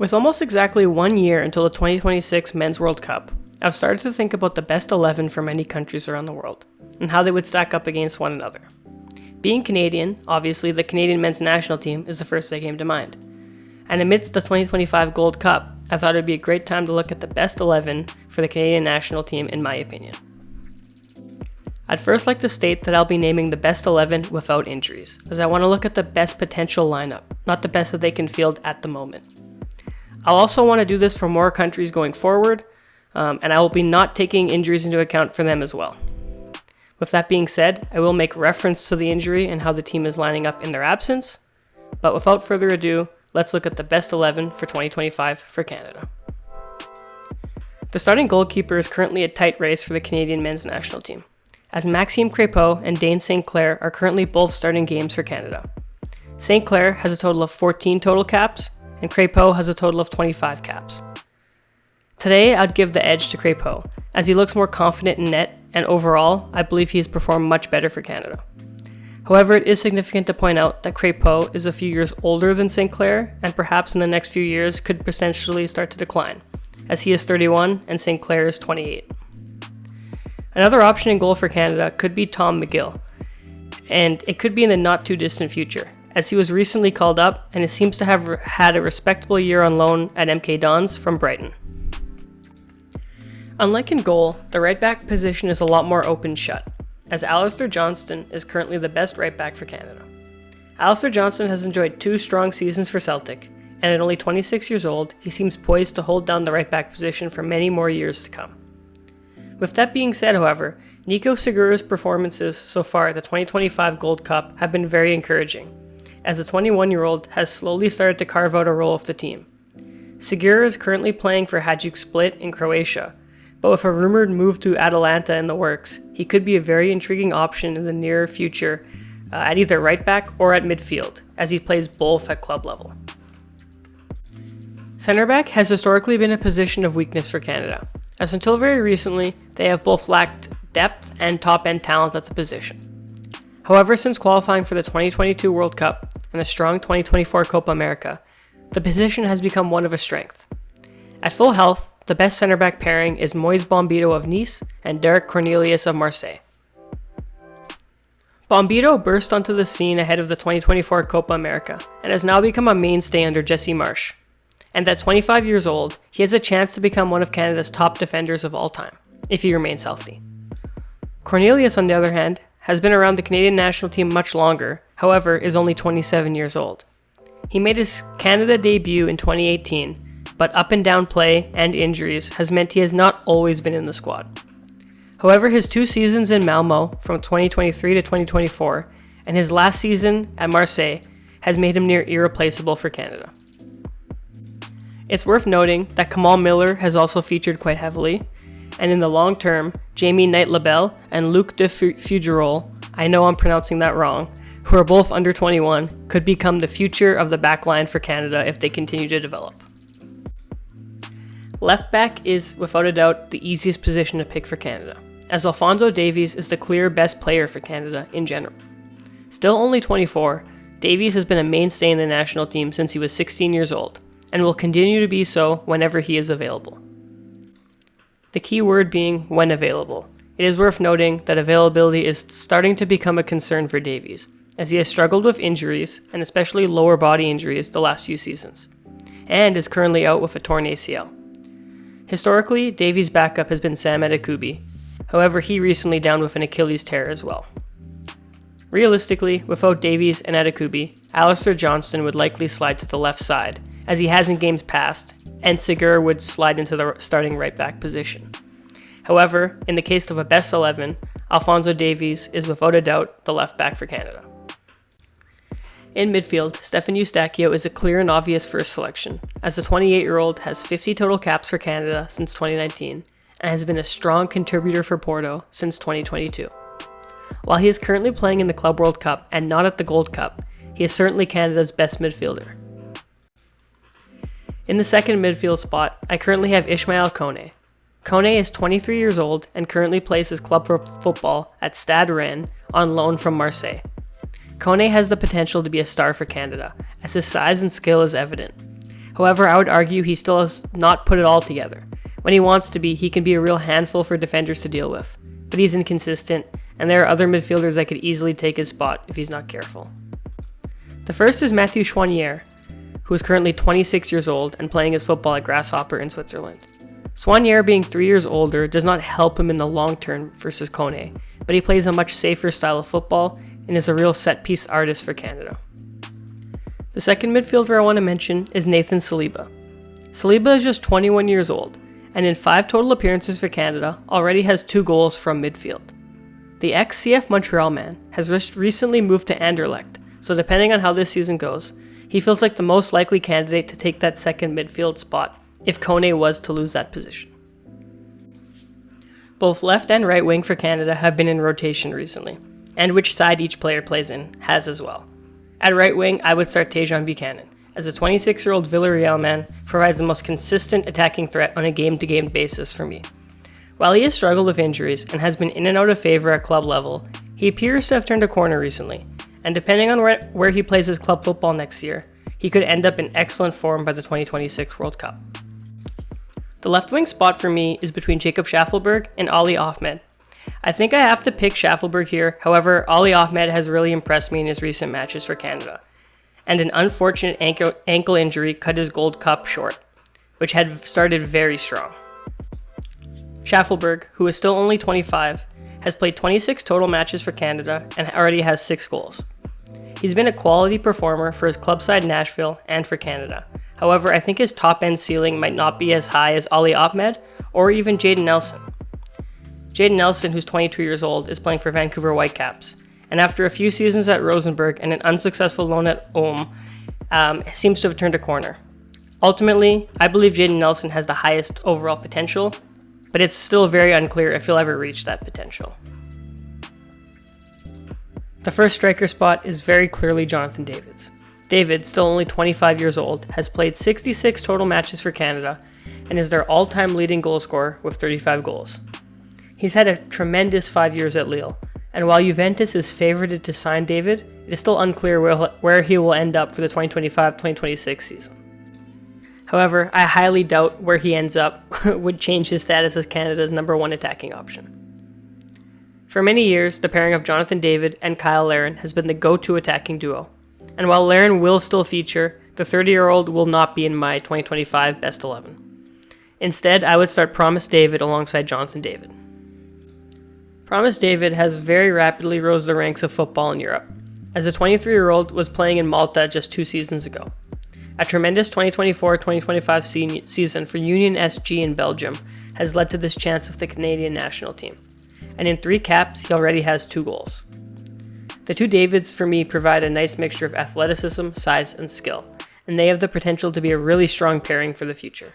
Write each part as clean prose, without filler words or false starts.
With almost exactly 1 year until the 2026 Men's World Cup, I've started to think about the best 11 from many countries around the world, and how they would stack up against one another. Being Canadian, obviously the Canadian men's national team is the first that came to mind. And amidst the 2025 Gold Cup, I thought it would be a great time to look at the best 11 for the Canadian national team in my opinion. I'd first like to state that I'll be naming the best 11 without injuries, as I want to look at the best potential lineup, not the best that they can field at the moment. I'll also want to do this for more countries going forward, and I will be not taking injuries into account for them as well. With that being said, I will make reference to the injury and how the team is lining up in their absence, but without further ado, let's look at the best 11 for 2025 for Canada. The starting goalkeeper is currently a tight race for the Canadian men's national team, as Maxime Crépeau and Dayne St. Clair are currently both starting games for Canada. St. Clair has a total of 14 total caps, and Crépeau has a total of 25 caps. Today, I'd give the edge to Crépeau, as he looks more confident in net, and overall, I believe he has performed much better for Canada. However, it is significant to point out that Crépeau is a few years older than St. Clair, and perhaps in the next few years could potentially start to decline, as he is 31 and St. Clair is 28. Another option in goal for Canada could be Tom McGill, and it could be in the not too distant future, as he was recently called up and it seems to have had a respectable year on loan at MK Dons from Brighton. Unlike in goal, the right back position is a lot more open shut, as Alistair Johnston is currently the best right back for Canada. Alistair Johnston has enjoyed 2 strong seasons for Celtic, and at only 26 years old, he seems poised to hold down the right back position for many more years to come. With that being said, however, Nico Segura's performances so far at the 2025 Gold Cup have been very encouraging, as the 21-year-old has slowly started to carve out a role with the team. Segura is currently playing for Hajduk Split in Croatia, but with a rumored move to Atalanta in the works, he could be a very intriguing option in the near future at either right back or at midfield, as he plays both at club level. Centre back has historically been a position of weakness for Canada, as until very recently, they have both lacked depth and top-end talent at the position. However, since qualifying for the 2022 World Cup and a strong 2024 Copa America, the position has become one of a strength. At full health, the best centre-back pairing is Moise Bombito of Nice and Derek Cornelius of Marseille. Bombito burst onto the scene ahead of the 2024 Copa America and has now become a mainstay under Jesse Marsch. And at 25 years old, he has a chance to become one of Canada's top defenders of all time, if he remains healthy. Cornelius, on the other hand, has been around the Canadian national team much longer, however, is only 27 years old. He made his Canada debut in 2018, but up and down play and injuries has meant he has not always been in the squad. However, his 2 seasons in Malmo from 2023 to 2024 and his last season at Marseille has made him near irreplaceable for Canada. It's worth noting that Kamal Miller has also featured quite heavily, and in the long term, Jamie Knight-Labelle and Luc de Fougerolles, I know I'm pronouncing that wrong, who are both under 21, could become the future of the backline for Canada if they continue to develop. Left back is, without a doubt, the easiest position to pick for Canada, as Alphonso Davies is the clear best player for Canada in general. Still only 24, Davies has been a mainstay in the national team since he was 16 years old, and will continue to be so whenever he is available. The key word being when available. It is worth noting that availability is starting to become a concern for Davies, as he has struggled with injuries, and especially lower body injuries the last few seasons, and is currently out with a torn ACL. Historically, Davies' backup has been Sam Adekubi, however he recently downed with an Achilles tear as well. Realistically, without Davies and Adekubi, Alistair Johnston would likely slide to the left side, as he has in games past, and Segura would slide into the starting right back position. However, in the case of a best 11, Alphonso Davies is without a doubt the left back for Canada. In midfield, Stefan Eustáquio is a clear and obvious first selection, as the 28-year-old has 50 total caps for Canada since 2019 and has been a strong contributor for Porto since 2022. While he is currently playing in the Club World Cup and not at the Gold Cup, he is certainly Canada's best midfielder. In the second midfield spot, I currently have Ismaël Koné. Koné is 23 years old and currently plays his club football at Stade Rennes on loan from Marseille. Koné has the potential to be a star for Canada, as his size and skill is evident. However, I would argue he still has not put it all together. When he wants to be, he can be a real handful for defenders to deal with, but he's inconsistent, and there are other midfielders that could easily take his spot if he's not careful. The first is Mathieu Choinière, who is currently 26 years old and playing his football at Grasshopper in Switzerland. Choinière being 3 years older does not help him in the long term versus Koné, but he plays a much safer style of football and is a real set-piece artist for Canada. The second midfielder I want to mention is Nathan Saliba. Saliba is just 21 years old, and in 5 total appearances for Canada, already has 2 goals from midfield. The ex-CF Montreal man has recently moved to Anderlecht, so depending on how this season goes, he feels like the most likely candidate to take that second midfield spot if Koné was to lose that position. Both left and right wing for Canada have been in rotation recently, and which side each player plays in has as well. At right wing, I would start Tajon Buchanan, as a 26-year-old Villarreal man provides the most consistent attacking threat on a game-to-game basis for me. While he has struggled with injuries and has been in and out of favor at club level, he appears to have turned a corner recently, and depending on where he plays his club football next year, he could end up in excellent form by the 2026 World Cup. The left wing spot for me is between Jacob Schaffelberg and Ali Ahmed. I think I have to pick Schaffelberg here, however, Ali Ahmed has really impressed me in his recent matches for Canada, and an unfortunate ankle injury cut his Gold Cup short, which had started very strong. Schaffelberg, who is still only 25, has played 26 total matches for Canada and already has 6 goals. He's been a quality performer for his club side Nashville and for Canada. However, I think his top-end ceiling might not be as high as Ali Ahmed or even Jayden Nelson. Jayden Nelson, who's 22 years old, is playing for Vancouver Whitecaps, and after a few seasons at Rosenborg and an unsuccessful loan at Ulm, seems to have turned a corner. Ultimately, I believe Jayden Nelson has the highest overall potential, but it's still very unclear if he'll ever reach that potential. The first striker spot is very clearly Jonathan David's. David, still only 25 years old, has played 66 total matches for Canada and is their all-time leading goal scorer with 35 goals. He's had a tremendous 5 years at Lille, and while Juventus is favoured to sign David, it is still unclear where he will end up for the 2025-2026 season. However, I highly doubt where he ends up would change his status as Canada's number 1 attacking option. For many years, the pairing of Jonathan David and Kyle Larin has been the go-to attacking duo. And while Larin will still feature, the 30-year-old will not be in my 2025 Best 11. Instead, I would start Promise David alongside Jonathan David. Promise David has very rapidly rose the ranks of football in Europe, as the 23-year-old was playing in Malta just 2 seasons ago. A tremendous 2024-2025 season for Union SG in Belgium has led to this chance with the Canadian national team, and in 3 caps, he already has 2 goals. The 2 Davids for me provide a nice mixture of athleticism, size, and skill, and they have the potential to be a really strong pairing for the future.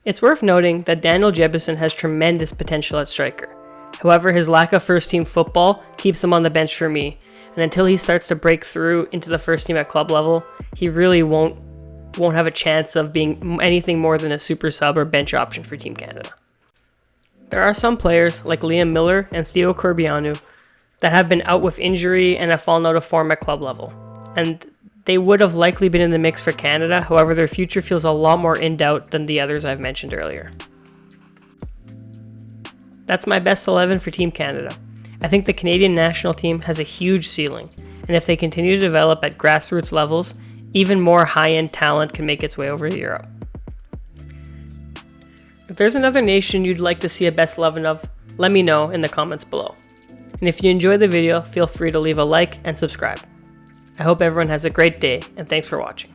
It's worth noting that Daniel Jebbison has tremendous potential at striker. However, his lack of first-team football keeps him on the bench for me, and until he starts to break through into the first team at club level, he really won't have a chance of being anything more than a super sub or bench option for Team Canada. There are some players like Liam Miller and Theo Corbianu that have been out with injury and have fallen out of form at club level, and they would have likely been in the mix for Canada, however their future feels a lot more in doubt than the others I've mentioned earlier. That's my best 11 for Team Canada. I think the Canadian national team has a huge ceiling, and if they continue to develop at grassroots levels, even more high-end talent can make its way over to Europe. If there's another nation you'd like to see a best 11 of, let me know in the comments below. And if you enjoyed the video, feel free to leave a like and subscribe. I hope everyone has a great day, and thanks for watching.